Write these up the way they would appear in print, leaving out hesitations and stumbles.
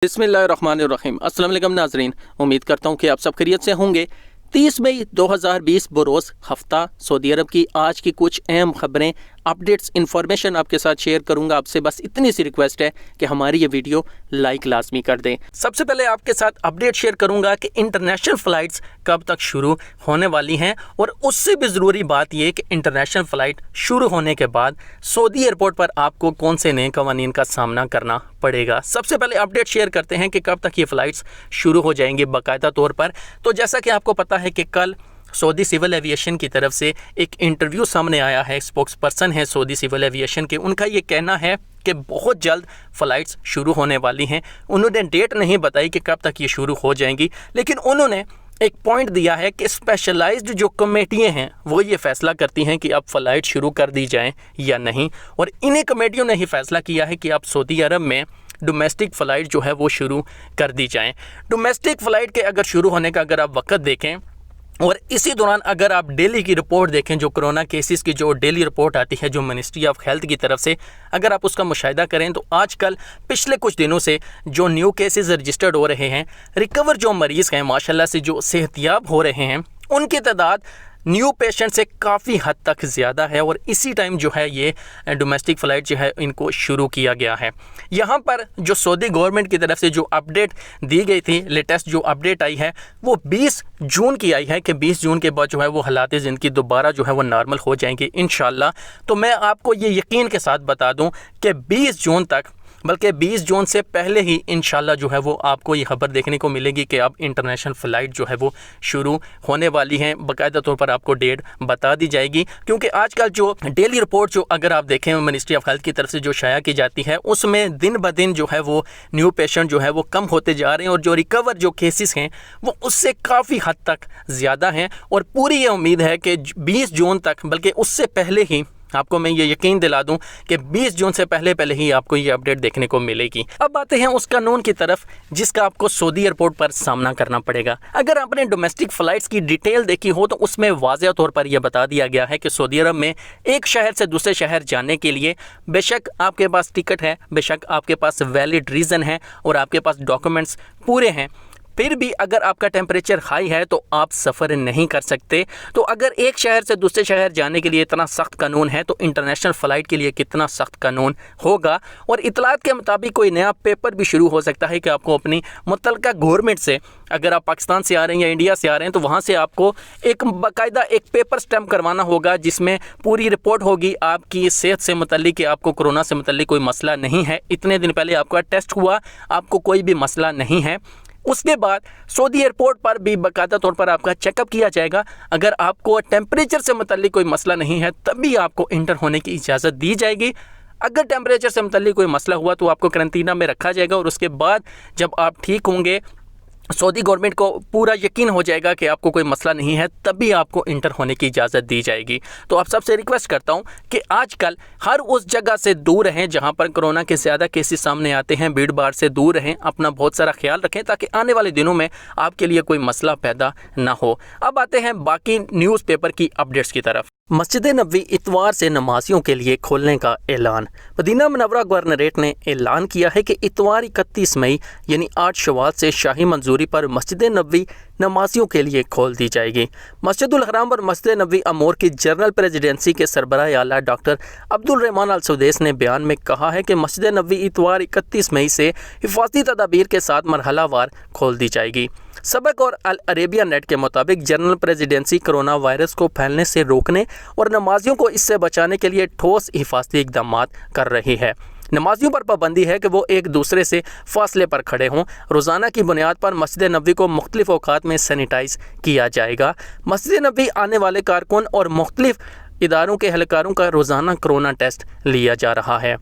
बिस्मिल्लाहिर्रहमानिर्रहीम। अस्सलाम वालेकुम नाजरीन, उम्मीद करता हूँ कि आप सब खैरियत से होंगे। 30 मई 2020 बरोज़ हफ्ता सऊदी अरब की आज की कुछ अहम खबरें, अपडेट्स, इन्फॉर्मेशन आपके साथ शेयर करूंगा। आपसे बस इतनी सी रिक्वेस्ट है कि हमारी ये वीडियो लाइक लाजमी कर दें। सबसे पहले आपके साथ अपडेट शेयर करूंगा कि इंटरनेशनल फ़्लाइट्स कब तक शुरू होने वाली हैं, और उससे भी ज़रूरी बात यह कि इंटरनेशनल फ़्लाइट शुरू होने के बाद सऊदी एयरपोर्ट पर आपको कौन से नए कवानीन का सामना करना पड़ेगा। सबसे पहले अपडेट शेयर करते हैं कि कब तक ये फ़्लाइट्स शुरू हो जाएंगी बाकायदा तौर पर। तो जैसा कि आपको पता है कि कल सऊदी सिविल एविएशन की तरफ से एक इंटरव्यू सामने आया है, स्पोक्स पर्सन है सऊदी सिविल एविएशन के, उनका ये कहना है कि बहुत जल्द फ़्लाइट्स शुरू होने वाली हैं। उन्होंने डेट नहीं बताई कि कब तक ये शुरू हो जाएंगी, लेकिन उन्होंने एक पॉइंट दिया है कि स्पेशलाइज्ड जो कमेटियाँ हैं वो ये फ़ैसला करती हैं कि अब फ़्लाइट शुरू कर दी जाएँ या नहीं, और इन्हीं कमेटियों ने ही फ़ैसला किया है कि अब सऊदी अरब में डोमेस्टिक फ़्लाइट जो है वो शुरू कर दी जाएँ। डोमेस्टिक फ़्लाइट के अगर शुरू होने का अगर आप वक्त देखें, और इसी दौरान अगर आप डेली की रिपोर्ट देखें, जो कोरोना केसेस की जो डेली रिपोर्ट आती है जो मिनिस्ट्री ऑफ हेल्थ की तरफ से, अगर आप उसका मुशाहिदा करें तो आजकल पिछले कुछ दिनों से जो न्यू केसेस रजिस्टर्ड हो रहे हैं, रिकवर जो मरीज़ हैं माशाल्लाह से जो सेहतियाब हो रहे हैं, उनकी तादाद न्यू पेशेंट से काफ़ी हद तक ज़्यादा है। और इसी टाइम जो है ये डोमेस्टिक फ़्लाइट जो है इनको शुरू किया गया है। यहाँ पर जो सऊदी गवर्नमेंट की तरफ से जो अपडेट दी गई थी, लेटेस्ट जो अपडेट आई है वो 20 जून की आई है कि 20 जून के बाद जो है वो हालात ज़िंदगी दोबारा जो है वो नॉर्मल हो जाएंगे इंशाल्लाह। तो मैं आपको ये यकीन के साथ बता दूँ कि 20 जून तक, बल्कि 20 जून से पहले ही इंशाल्लाह जो है वो आपको ये खबर देखने को मिलेगी कि अब इंटरनेशनल फ़्लाइट जो है वो शुरू होने वाली हैं। बाकायदा तौर पर आपको डेट बता दी जाएगी, क्योंकि आजकल जो डेली रिपोर्ट जो अगर आप देखें मिनिस्ट्री ऑफ हेल्थ की तरफ से जो शाया की जाती है, उसमें दिन ब दिन जो है वो न्यू पेशेंट जो है वो कम होते जा रहे हैं, और जो रिकवर जो केसेस हैं वो उससे काफ़ी हद तक ज़्यादा हैं। और पूरी ये उम्मीद है कि 20 जून तक, बल्कि उससे पहले ही आपको मैं ये यकीन दिला दूं कि 20 जून से पहले ही आपको ये अपडेट देखने को मिलेगी। अब आते हैं उस कानून की तरफ जिसका आपको सऊदी एयरपोर्ट पर सामना करना पड़ेगा। अगर आपने डोमेस्टिक फ़्लाइट्स की डिटेल देखी हो तो उसमें वाज़ेह तौर पर यह बता दिया गया है कि सऊदी अरब में एक शहर से दूसरे शहर जाने के लिए बेशक आपके पास टिकट है, बेशक आपके पास वैलिड रीज़न है और आपके पास डॉक्यूमेंट्स पूरे हैं, फिर भी अगर आपका टेम्परेचर हाई है तो आप सफ़र नहीं कर सकते। तो अगर एक शहर से दूसरे शहर जाने के लिए इतना सख्त कानून है तो इंटरनेशनल फ़्लाइट के लिए कितना सख्त कानून होगा। और इतलात के मुताबिक कोई नया पेपर भी शुरू हो सकता है कि आपको अपनी मुतल्लिका गवर्नमेंट से, अगर आप पाकिस्तान से आ रहे हैं या इंडिया से आ रहे हैं, तो वहाँ से आपको एक बाकायदा एक पेपर स्टैम्प करवाना होगा जिसमें पूरी रिपोर्ट होगी आपकी सेहत से मुतल्लिक कि आपको कोरोना से मुतल्लिक कोई मसला नहीं है, इतने दिन पहले आपका टेस्ट हुआ, आपको कोई भी मसला नहीं है। उसके बाद सऊदी एयरपोर्ट पर भी बाकायदा तौर पर आपका चेकअप किया जाएगा। अगर आपको टेम्परेचर से मुतल्लिक कोई मसला नहीं है तभी आपको इंटर होने की इजाज़त दी जाएगी। अगर टेम्परेचर से मुतल्लिक कोई मसला हुआ तो आपको क्वारंटीना में रखा जाएगा, और उसके बाद जब आप ठीक होंगे, सऊदी गवर्नमेंट को पूरा यकीन हो जाएगा कि आपको कोई मसला नहीं है, तभी आपको इंटर होने की इजाज़त दी जाएगी। तो आप सबसे रिक्वेस्ट करता हूं कि आजकल हर उस जगह से दूर रहें जहां पर कोरोना के ज़्यादा केसेस सामने आते हैं, भीड़ भाड़ से दूर रहें, अपना बहुत सारा ख्याल रखें ताकि आने वाले दिनों में आपके लिए कोई मसला पैदा ना हो। अब आते हैं बाकी न्यूज़ पेपर की अपडेट्स की तरफ। मस्जिद नबवी इतवार से नमाजियों के लिए खोलने का ऐलान। मदीना मुनव्वरा गवर्नरेट ने ऐलान किया है कि इतवार 31 मई यानी 8 शवाल से शाही मंजूरी पर मस्जिद नबवी नमाजियों के लिए खोल दी जाएगी। मस्जिदुल हराम और मस्जिद नबवी अमूर की जनरल प्रेसिडेंसी के सरबराह आला डॉक्टर अब्दुल रहमान अल सौदेस ने बयान में कहा है कि मस्जिद नबवी इतवार 31 मई से हिफाजती तदाबीर के साथ मरहलावार खोल दी जाएगी। सबक और अल अरेबिया नेट के मुताबिक जनरल प्रेसिडेंसी कोरोना वायरस को फैलने से रोकने और नमाजियों को इससे बचाने के लिए ठोस हिफाजती इक़दाम कर रही है। नमाजियों पर पाबंदी है कि वो एक दूसरे से फासले पर खड़े हों। रोज़ाना की बुनियाद पर मस्जिद नबवी को मुख्तलिफ औकात में सैनिटाइज़ किया जाएगा। मस्जिद नबवी आने वाले कारकुन और मुख्तलिफ इदारों के एहलकारों का रोज़ाना कोरोना टेस्ट लिया जा रहा है।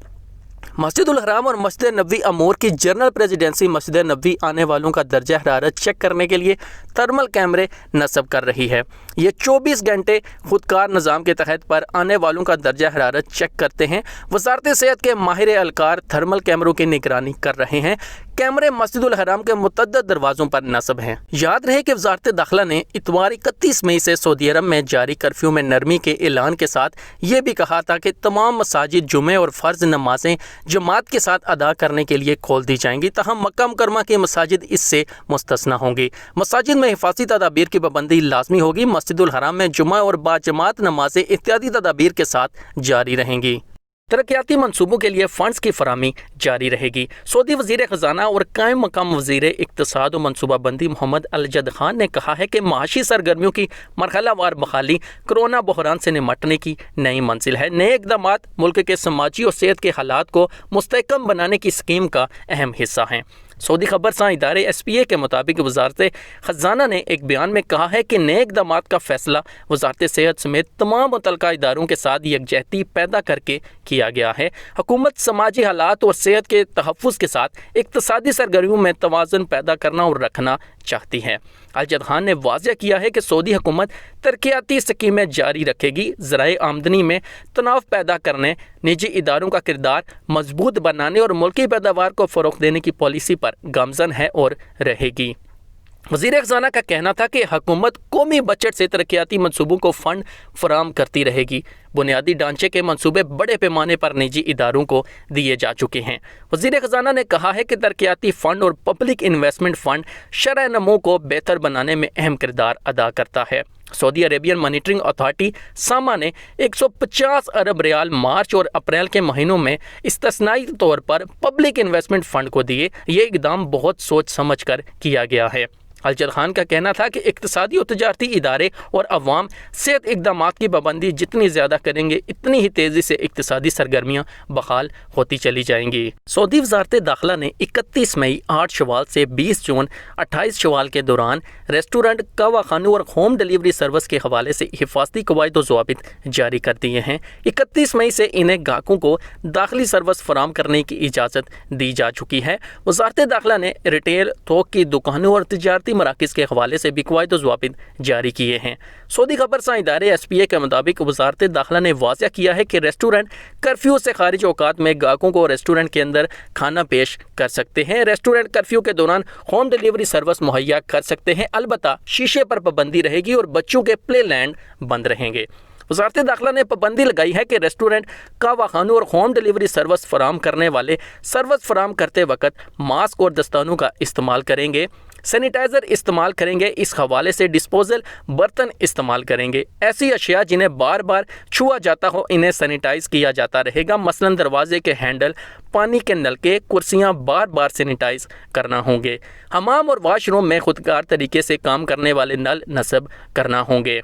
मस्जिदुल हराम और मस्जिद नबवी अमूर की जनरल प्रेसिडेंसी मस्जिद नबवी आने वालों का दर्जा हरारत चेक करने के लिए थर्मल कैमरे नस्ब कर रही है। ये 24 घंटे खुदकार निज़ाम के तहत पर आने वालों का दर्जा हरारत चेक करते हैं। वजारत सेहत के माहिर अलकार थर्मल कैमरों की निगरानी कर रहे हैं। कैमरे मस्जिद उल हराम के मुतअद्दिद दरवाज़ों पर नस्ब हैं। याद रहे कि वज़ारत दाखिला ने इतवार 31 मई से सऊदी अरब में जारी कर्फ्यू में नरमी के ऐलान के साथ ये भी कहा था कि तमाम मसाजिद जुमे और फ़र्ज़ नमाजें जमात के साथ अदा करने के लिए खोल दी जाएंगी, तहम मक्का मुकरमा की मसाजिद इससे मुस्तस्ना होंगी। मसाजिद में हिफाज़ती तदाबीर की पाबंदी लाजमी होगी। मस्जिद उल हराम में जुमा और बाजमात नमाजें इत्यादि तदाबीर के साथ जारी रहेंगी। तरक्याती मनसूबों के लिए फ़ंड्स की फराहमी जारी रहेगी। सऊदी वज़ीर ख़जाना और कायम मकाम वज़ीर इक़्तिसाद और मनसूबाबंदी मोहम्मद अल-जद खान ने कहा है कि माशी सरगर्मियों की मरहलावार बहाली कोरोना बहरान से निमटने की नई मंजिल है। नए इक़दामात मुल्क के समाजी और सेहत के हालात को मुस्तहकम बनाने की स्कीम का अहम हिस्सा हैं। सऊदी खबरसां इदारे SPA के मुताबिक वज़ारत ख़जाना ने एक बयान में कहा है कि नए इक़दामात का फ़ैसला वज़ारत सेहत समेत तमाम मुतल्लिक़ा इदारों के साथ यकजहती पैदा करके किया गया है। हुकूमत समाजी हालात और सेहत के तहफ़्फ़ुज़ के साथ इक़्तिसादी सरगर्मियों में तवाज़ुन पैदा करना और रखना चाहती है। अल-जद खान ने वाज़ेह किया है कि सऊदी हुकूमत तरक्याती स्कीमें जारी रखेगी, ज़राए आमदनी में तनाव पैदा करने, निजी इदारों का किरदार मजबूत बनाने और मुल्की पैदावार को फ़रोग़ देने की पॉलिसी पर गामज़न है और रहेगी। वज़ीर ख़ज़ाना का कहना था कि हुकूमत कौमी बजट से तरक्याती मनसूबों को फ़ंड फराहम करती रहेगी। बुनियादी ढांचे के मनसूबे बड़े पैमाने पर निजी इदारों को दिए जा चुके हैं। वज़ीर ख़ज़ाना ने कहा है कि तरक्याती फ़ंड और पब्लिक इन्वेस्टमेंट फ़ंड शरह नमो को बेहतर बनाने में अहम किरदार अदा करता है। सऊदी अरेबियन मॉनिटरिंग अथॉरिटी सामा ने 150 अरब रियाल मार्च और अप्रैल के महीनों में इस्तिस्नाई तौर पर पब्लिक इन्वेस्टमेंट फ़ंड को दिए। ये इक़दाम बहुत सोच समझ कर किया गया है। अल-जद खान का कहना था कि इक़्तिसादी और तजारती इदारे और अवाम सेहत इक़दामात की पाबंदी जितनी ज़्यादा करेंगे, इतनी ही तेज़ी से इक़्तिसादी सरगर्मियाँ बहाल होती चली जाएंगी। सऊदी वज़ारत दाखिला ने 31 मई 8 शवाल से 20 जून 28 शवाल के दौरान रेस्टोरेंट, कहवाखानों और होम डिलीवरी सर्विस के हवाले से हिफाजती कवायद व ज़वाबित जारी कर दिए हैं। 31 मई से इन्हें गाहकों को दाखिली सर्विस फराहम करने की इजाज़त दी जा चुकी है। वज़ारत दाखिला ने रिटेल, थोक की दुकानों और तजारती मराकिज़ के हवाले से भी कवायद व ज़वाबित जारी किए हैं। सऊदी खबरसां इदारे SPA के मुताबिक वज़ारत दाखिला ने वाज़ेह किया है कि रेस्टोरेंट कर्फ्यू से खारिज औकात में गाहकों को रेस्टोरेंट के अंदर खाना पेश कर सकते हैं। रेस्टोरेंट कर्फ्यू के दौरान होम डिलीवरी सर्विस मुहैया कर सकते हैं। अलबत्ता शीशे पर पाबंदी रहेगी और बच्चों के प्ले लैंड बंद रहेंगे। वज़ारत दाखिला ने पाबंदी लगाई है कि रेस्टोरेंट, कहवाखानों और होम डिलीवरी सर्विस फराहम करने वाले सर्विस फराहम करते वक्त मास्क और दस्तानों का इस्तेमाल करेंगे, सैनिटाइज़र इस्तेमाल करेंगे। इस हवाले से डिस्पोजल बर्तन इस्तेमाल करेंगे। ऐसी अशिया जिन्हें बार बार छुआ जाता हो, इन्हें सैनिटाइज़ किया जाता रहेगा। मसलन दरवाजे के हैंडल, पानी के नलके, कुर्सियाँ बार बार सैनिटाइज़ करना होंगे। हमाम और वाशरूम में खुदकार तरीके से काम करने वाले नल नस्ब करना होंगे।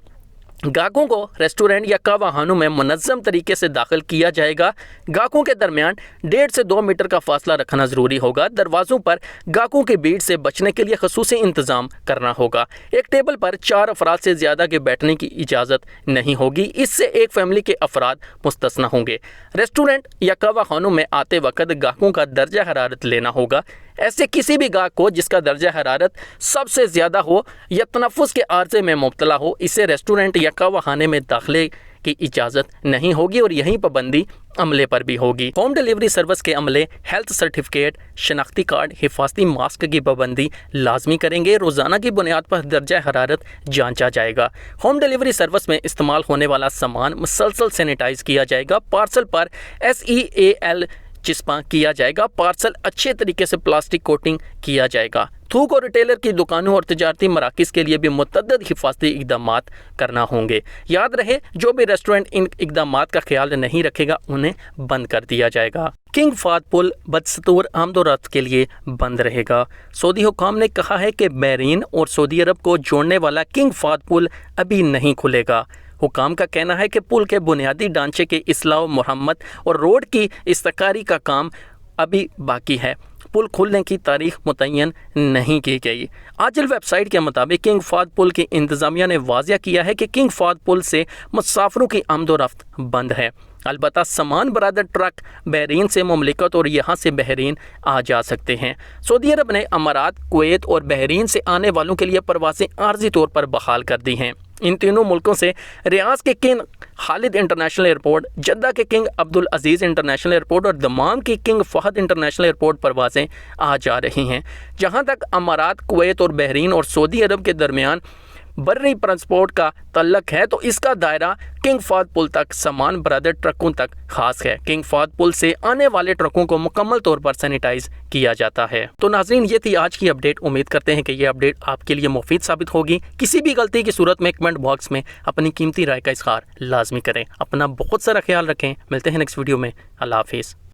गाहकों को रेस्टोरेंट या कहवाखानों में मुनज़्ज़म तरीके से दाखिल किया जाएगा। गाहकों के दरमियान 1.5 से 2 मीटर का फासला रखना ज़रूरी होगा। दरवाज़ों पर गाहकों की भीड़ से बचने के लिए ख़ुसूसी इंतज़ाम करना होगा। एक टेबल पर 4 अफराद से ज़्यादा के बैठने की इजाज़त नहीं होगी। इससे एक फैमिली के अफराद मुस्तस्ना होंगे। रेस्टोरेंट या कहवाखानों में आते वक्त गाहकों का दर्जा हरारत लेना होगा। ऐसे किसी भी गाहक को जिसका दर्जा हरारत सबसे ज़्यादा हो या तनफ़ुस के आर्ज़े में मुब्तला हो, इसे रेस्टोरेंट या कहवाखाने में दाखिले की इजाज़त नहीं होगी और यही पाबंदी अमले पर भी होगी। होम डिलीवरी सर्विस के अमले हेल्थ सर्टिफिकेट, शनाख्ती कार्ड, हिफाजती मास्क की पाबंदी लाजमी करेंगे। रोज़ाना की बुनियाद पर दर्जा हरारत जांचा जाएगा। होम डिलीवरी सर्विस में इस्तेमाल होने वाला सामान मुसलसल सैनिटाइज़ किया जाएगा। पार्सल पर SEAL चिस्पा किया जाएगा। पार्सल अच्छे तरीके से प्लास्टिक कोटिंग किया जाएगा। थोक और रिटेलर की दुकानों और तजारती मराकिज़ के लिए भी मुतअद्दिद हिफाजती इक़दामात करना होंगे। याद रहे, जो भी रेस्टोरेंट इन इक़दामात का ख्याल नहीं रखेगा उन्हें बंद कर दिया जाएगा। किंग फाद पुल बदस्तूर आमदोरफ्त के लिए बंद रहेगा। सऊदी हुकाम ने कहा है कि बहरीन और सऊदी अरब को जोड़ने वाला किंग फाद पुल अभी नहीं खुलेगा। हुकाम का कहना है कि पुल के बुनियादी ढांचे के इस्लाह, मरम्मत और रोड की इस्तकारी का काम अभी बाकी है। पुल खुलने की तारीख मुतय्यन नहीं की गई। आजल वेबसाइट के मुताबिक किंग फाद पुल की इंतज़ामिया ने वाज़ेह किया है कि किंग फाद पुल से मुसाफिरों की आमदोरफ्त बंद है। अलबत्ता सामान बरादर ट्रक बहरीन से मुमलिकत और यहाँ से बहरीन आ जा सकते हैं। सऊदी अरब ने अमारात, कुवैत और बहरीन से आने वालों के लिए परवाज़ें आर्जी तौर पर बहाल कर दी हैं। इन तीनों मुल्कों से रियाद के King Khalid International Airport, Jeddah के King Abdul Aziz International Airport और दमाम की किंग फहद इंटरनेशनल एयरपोर्ट परवाज़ें आ जा रही हैं। जहां तक अमारात, कुवैत और बहरीन और सऊदी अरब के दरमियान बर्री ट्रांसपोर्ट का तल्लक है तो इसका दायरा किंग फहद पुल तक सामान बरदर ट्रकों तक खास है। किंग फहद पुल से आने वाले ट्रकों को मुकम्मल तौर पर सैनिटाइज किया जाता है। तो नाज़रीन, ये थी आज की अपडेट। उम्मीद करते हैं कि ये अपडेट आपके लिए मुफीद साबित होगी। किसी भी गलती की सूरत में कमेंट बॉक्स में अपनी कीमती राय का इज़हार लाजमी करें। अपना बहुत सारा ख्याल रखें। मिलते हैं नेक्स्ट वीडियो में। अल्लाह हाफिज़।